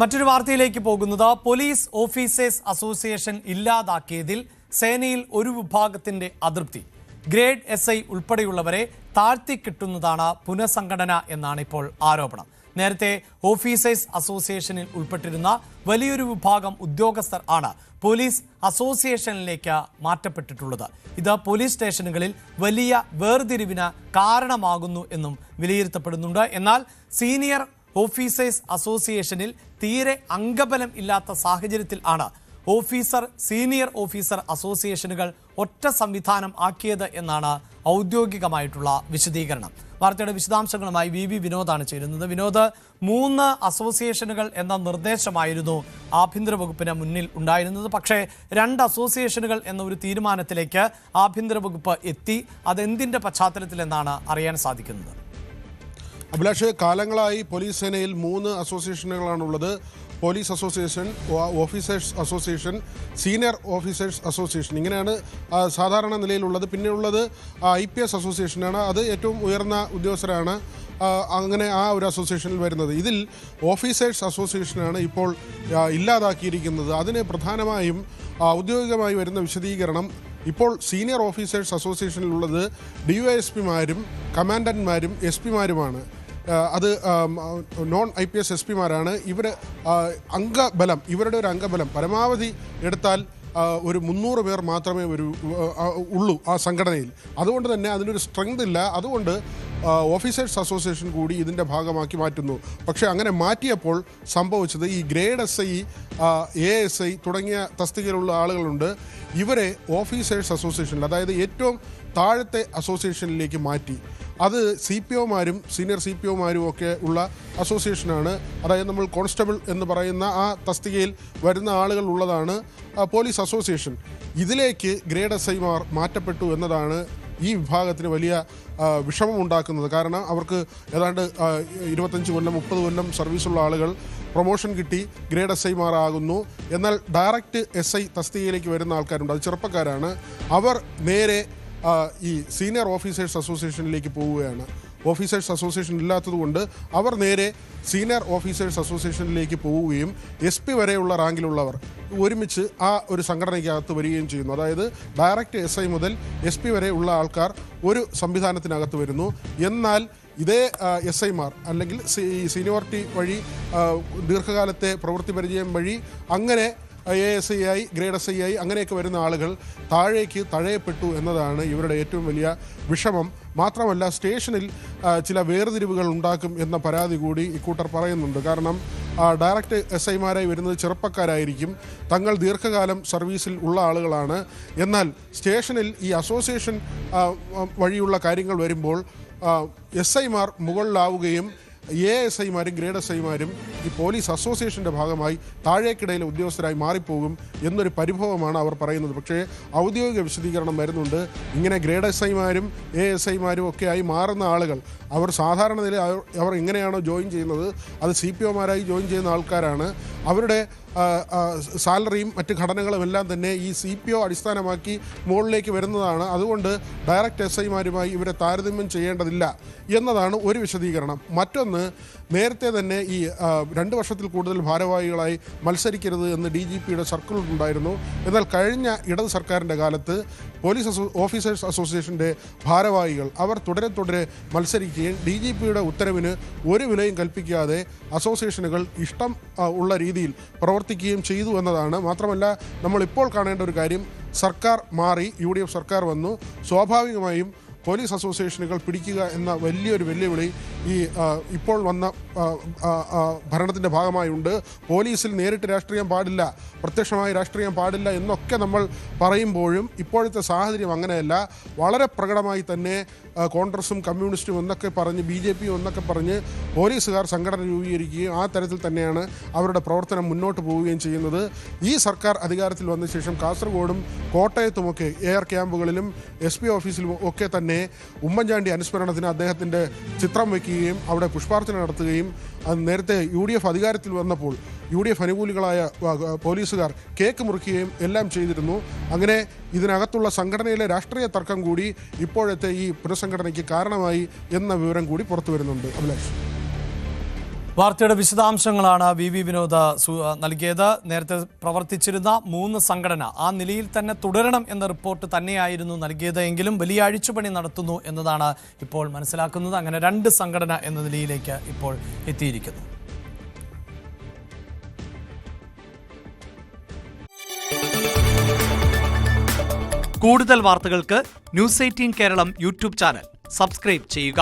മറ്റൊരു വാർത്തയിലേക്ക് പോകുന്നത് പോലീസ് ഓഫീസേഴ്സ് അസോസിയേഷൻ ഇല്ലാതാക്കിയതിൽ സേനയിൽ ഒരു വിഭാഗത്തിന്റെ അതൃപ്തി. ഗ്രേഡ് SI ഉൾപ്പെടെയുള്ളവരെ താഴ്ത്തിക്കിട്ടുന്നതാണ് പുനഃസംഘടന എന്നാണ് ഇപ്പോൾ ആരോപണം. നേരത്തെ ഓഫീസേഴ്സ് അസോസിയേഷനിൽ ഉൾപ്പെട്ടിരുന്ന വലിയൊരു വിഭാഗം ഉദ്യോഗസ്ഥർ ആണ് പോലീസ് അസോസിയേഷനിലേക്ക് മാറ്റപ്പെട്ടിട്ടുള്ളത്. ഇത് പോലീസ് സ്റ്റേഷനുകളിൽ വലിയ വേർതിരിവിന് കാരണമാകുന്നു എന്നും വിലയിരുത്തപ്പെടുന്നുണ്ട്. എന്നാൽ സീനിയർ ഓഫീസേഴ്സ് അസോസിയേഷനിൽ തീരെ അംഗബലം ഇല്ലാത്ത സാഹചര്യത്തിൽ ആണ് സീനിയർ ഓഫീസർ അസോസിയേഷനുകൾ ഒറ്റ സംവിധാനം ആക്കിയത് എന്നാണ് ഔദ്യോഗികമായിട്ടുള്ള വിശദീകരണം. വാർത്തയുടെ വിശദാംശങ്ങളുമായി VV വിനോദാണ് ചേരുന്നത്. വിനോദ്, 3 അസോസിയേഷനുകൾ എന്ന നിർദ്ദേശമായിരുന്നു ആഭ്യന്തര വകുപ്പിന് മുന്നിൽ ഉണ്ടായിരുന്നത്. പക്ഷേ 2 അസോസിയേഷനുകൾ എന്ന ഒരു തീരുമാനത്തിലേക്ക് ആഭ്യന്തര വകുപ്പ് എത്തി. അതെന്തിന്റെ പശ്ചാത്തലത്തിലെന്നാണ് അറിയാൻ സാധിക്കുന്നത്? അഭിലാഷ്, കാലങ്ങളായി പോലീസ് സേനയിൽ 3 അസോസിയേഷനുകളാണുള്ളത്. Police association, officers association, senior officers association, ഇങ്ങനെയാണ് സാധാരണ നിലയിലുള്ളത്. പിന്നെയുള്ളത് IPS അസോസിയേഷനാണ്. അത് ഏറ്റവും ഉയർന്ന ഉദ്യോഗസ്ഥരാണ് അങ്ങനെ ആ ഒരു അസോസിയേഷനിൽ വരുന്നത്. ഇതിൽ ഓഫീസേഴ്സ് അസോസിയേഷനാണ് ഇപ്പോൾ ഇല്ലാതാക്കിയിരിക്കുന്നത്. അതിന് പ്രധാനമായും ഔദ്യോഗികമായി വരുന്ന വിശദീകരണം, ഇപ്പോൾ സീനിയർ ഓഫീസേഴ്സ് അസോസിയേഷനിലുള്ളത് DYSPമാരും കമാൻഡന്റ്മാരും SP മാരുമാണ്. അത് നോൺ IPS SP മാരാണ്. ഇവരുടെ ഒരു അംഗബലം പരമാവധി എടുത്താൽ ഒരു 300 പേർ മാത്രമേ ഉള്ളൂ ആ സംഘടനയിൽ. അതുകൊണ്ട് തന്നെ അതിനൊരു സ്ട്രെങ്ത് ഇല്ല. അതുകൊണ്ട് ഓഫീസേഴ്സ് അസോസിയേഷൻ കൂടി ഇതിൻ്റെ ഭാഗമാക്കി മാറ്റുന്നു. പക്ഷേ അങ്ങനെ മാറ്റിയപ്പോൾ സംഭവിച്ചത്, ഈ ഗ്രേഡ് SI, ASI തുടങ്ങിയ തസ്തികയിലുള്ള ആളുകളുണ്ട്. ഇവരെ ഓഫീസേഴ്സ് അസോസിയേഷനിൽ, അതായത് ഏറ്റവും താഴത്തെ അസോസിയേഷനിലേക്ക് മാറ്റി. അത് CPOമാരും സീനിയർ CPOമാരും ഒക്കെ ഉള്ള അസോസിയേഷനാണ്. അതായത് നമ്മൾ കോൺസ്റ്റബിൾ എന്ന് പറയുന്ന ആ തസ്തികയിൽ വരുന്ന ആളുകൾ ഉള്ളതാണ് പോലീസ് അസോസിയേഷൻ. ഇതിലേക്ക് ഗ്രേഡ് SIമാർ മാറ്റപ്പെട്ടു എന്നതാണ് ഈ വിഭാഗത്തിന് വലിയ വിഷമമുണ്ടാക്കുന്നത്. കാരണം അവർക്ക് ഏതാണ്ട് 25 കൊല്ലം 30 കൊല്ലം സർവീസുള്ള ആളുകൾ പ്രൊമോഷൻ കിട്ടി ഗ്രേഡ് SIമാരാകുന്നു. എന്നാൽ ഡയറക്റ്റ് SI തസ്തികയിലേക്ക് വരുന്ന ആൾക്കാരുണ്ട്, അത് ചെറുപ്പക്കാരാണ്. അവർ നേരെ ഈ സീനിയർ ഓഫീസേഴ്സ് അസോസിയേഷനിലേക്ക് പോവുകയാണ്. ഓഫീസേഴ്സ് അസോസിയേഷൻ ഇല്ലാത്തതുകൊണ്ട് അവർ നേരെ സീനിയർ ഓഫീസേഴ്സ് അസോസിയേഷനിലേക്ക് പോവുകയും SP വരെയുള്ള റാങ്കിലുള്ളവർ ഒരുമിച്ച് ആ ഒരു സംഘടനയ്ക്കകത്ത് വരികയും ചെയ്യുന്നു. അതായത് ഡയറക്റ്റ് SI മുതൽ SP വരെ ഉള്ള ആൾക്കാർ ഒരു സംവിധാനത്തിനകത്ത് വരുന്നു. എന്നാൽ ഇതേ SIമാർ അല്ലെങ്കിൽ സീനിയോറിറ്റി വഴി, ദീർഘകാലത്തെ പ്രവൃത്തി പരിചയം വഴി അങ്ങനെ ASI ആയി, ഗ്രേഡ് SI ആയി അങ്ങനെയൊക്കെ വരുന്ന ആളുകൾ താഴേക്ക് തഴയപ്പെട്ടു എന്നതാണ് ഇവരുടെ ഏറ്റവും വലിയ വിഷമം. മാത്രമല്ല, സ്റ്റേഷനിൽ ചില വേർതിരിവുകൾ ഉണ്ടാക്കും എന്ന പരാതി കൂടി ഇക്കൂട്ടർ പറയുന്നുണ്ട്. കാരണം ഡയറക്റ്റ് SIമാരായി വരുന്നത് ചെറുപ്പക്കാരായിരിക്കും, തങ്ങൾ ദീർഘകാലം സർവീസിൽ ഉള്ള ആളുകളാണ്. എന്നാൽ സ്റ്റേഷനിൽ ഈ അസോസിയേഷൻ വഴിയുള്ള കാര്യങ്ങൾ വരുമ്പോൾ SIമാർ മുകളിലാവുകയും ASIമാരും ഗ്രേഡ് SIമാരും ഈ പോലീസ് അസോസിയേഷൻ്റെ ഭാഗമായി താഴേക്കിടയിലെ ഉദ്യോഗസ്ഥരായി മാറിപ്പോകും എന്നൊരു പരിഭവമാണ് അവർ പറയുന്നത്. പക്ഷേ ഔദ്യോഗിക വിശദീകരണം വരുന്നുണ്ട്. ഇങ്ങനെ ഗ്രേഡ് SIമാരും ASIമാരും ഒക്കെ ആയി മാറുന്ന ആളുകൾ, അവർ സാധാരണ നിലയിൽ അവർ എങ്ങനെയാണോ ജോയിൻ ചെയ്യുന്നത്, അത് CPOമാരായി ജോയിൻ ചെയ്യുന്ന ആൾക്കാരാണ്. അവരുടെ സാലറിയും മറ്റ് ഘടനകളും എല്ലാം തന്നെ ഈ CPO അടിസ്ഥാനമാക്കി മുകളിലേക്ക് വരുന്നതാണ്. അതുകൊണ്ട് ഡയറക്റ്റ് SIമാരുമായി ഇവരെ താരതമ്യം ചെയ്യേണ്ടതില്ല എന്നതാണ് ഒരു വിശദീകരണം. മറ്റൊന്ന്, നേരത്തെ തന്നെ ഈ 2 വർഷത്തിൽ കൂടുതൽ ഭാരവാഹികളായി മത്സരിക്കരുത് എന്ന് DGPയുടെ സർക്കുലർ ഉണ്ടായിരുന്നു. എന്നാൽ കഴിഞ്ഞ ഇടത് സർക്കാരിൻ്റെ കാലത്ത് പോലീസ് ഓഫീസേഴ്സ് അസോസിയേഷൻ്റെ ഭാരവാഹികൾ അവർ തുടരെ മത്സരിക്കുകയും DGPയുടെ ഉത്തരവിന് ഒരു വിലയും കൽപ്പിക്കാതെ അസോസിയേഷനുകൾ ഇഷ്ടം ഉള്ള രീതിയിൽ പ്രവർത്തിക്കുകയും ചെയ്തു എന്നതാണ്. മാത്രമല്ല, നമ്മളിപ്പോൾ കാണേണ്ട ഒരു കാര്യം, സർക്കാർ മാറി, UDF സർക്കാർ വന്നു. സ്വാഭാവികമായും പോലീസ് അസോസിയേഷനുകൾ പിടിക്കുക എന്ന വലിയൊരു വെല്ലുവിളി ഈ ഇപ്പോൾ വന്ന ഭരണത്തിൻ്റെ ഭാഗമായുണ്ട്. പോലീസിൽ നേരിട്ട് രാഷ്ട്രീയം പാടില്ല, പ്രത്യക്ഷമായി രാഷ്ട്രീയം പാടില്ല എന്നൊക്കെ നമ്മൾ പറയുമ്പോഴും ഇപ്പോഴത്തെ സാഹചര്യം അങ്ങനെയല്ല. വളരെ പ്രകടമായി തന്നെ കോൺഗ്രസും കമ്മ്യൂണിസ്റ്റും എന്നൊക്കെ പറഞ്ഞ്, BJP എന്നൊക്കെ പറഞ്ഞ് പോലീസുകാർ സംഘടന രൂപീകരിക്കുകയും ആ തരത്തിൽ തന്നെയാണ് അവരുടെ പ്രവർത്തനം മുന്നോട്ട് പോവുകയും ചെയ്യുന്നത്. ഈ സർക്കാർ അധികാരത്തിൽ വന്ന ശേഷം കാസർഗോഡും കോട്ടയത്തുമൊക്കെ എയർ ക്യാമ്പുകളിലും SP ഓഫീസിലും ഒക്കെ തന്നെ ഉമ്മൻചാണ്ടി അനുസ്മരണത്തിന് അദ്ദേഹത്തിൻ്റെ ചിത്രം വയ്ക്കുകയും അവിടെ പുഷ്പാർച്ചന നടത്തുകയും, നേരത്തെ UDF അധികാരത്തിൽ വന്നപ്പോൾ UDF അനുകൂലികളായ പോലീസുകാർ കേക്ക് മുറിക്കുകയും എല്ലാം ചെയ്തിരുന്നു. അങ്ങനെ ഇതിനകത്തുള്ള സംഘടനയിലെ രാഷ്ട്രീയ തർക്കം കൂടി ഇപ്പോഴത്തെ ഈ പുനഃസംഘടനയ്ക്ക് കാരണമായി എന്ന വിവരം കൂടി പുറത്തു വരുന്നുണ്ട്. അഭിലാഷ്. വാർത്തയുടെ വിശദാംശങ്ങളാണ് വി വിനോദ് നൽകിയത്. നേരത്തെ പ്രവർത്തിച്ചിരുന്ന 3 സംഘടന ആ നിലയിൽ തന്നെ തുടരണം എന്ന റിപ്പോർട്ട് തന്നെയായിരുന്നു നൽകിയത്. എങ്കിലും വലിയ അഴിച്ചുപണി നടത്തുന്നു എന്നതാണ് ഇപ്പോൾ മനസ്സിലാക്കുന്നത്. അങ്ങനെ 2 സംഘടന എന്ന നിലയിലേക്ക് ഇപ്പോൾ എത്തിയിരിക്കുന്നു. കൂടുതൽ വാർത്തകൾക്ക് News 18 Keralam YouTube channel subscribe ചെയ്യുക.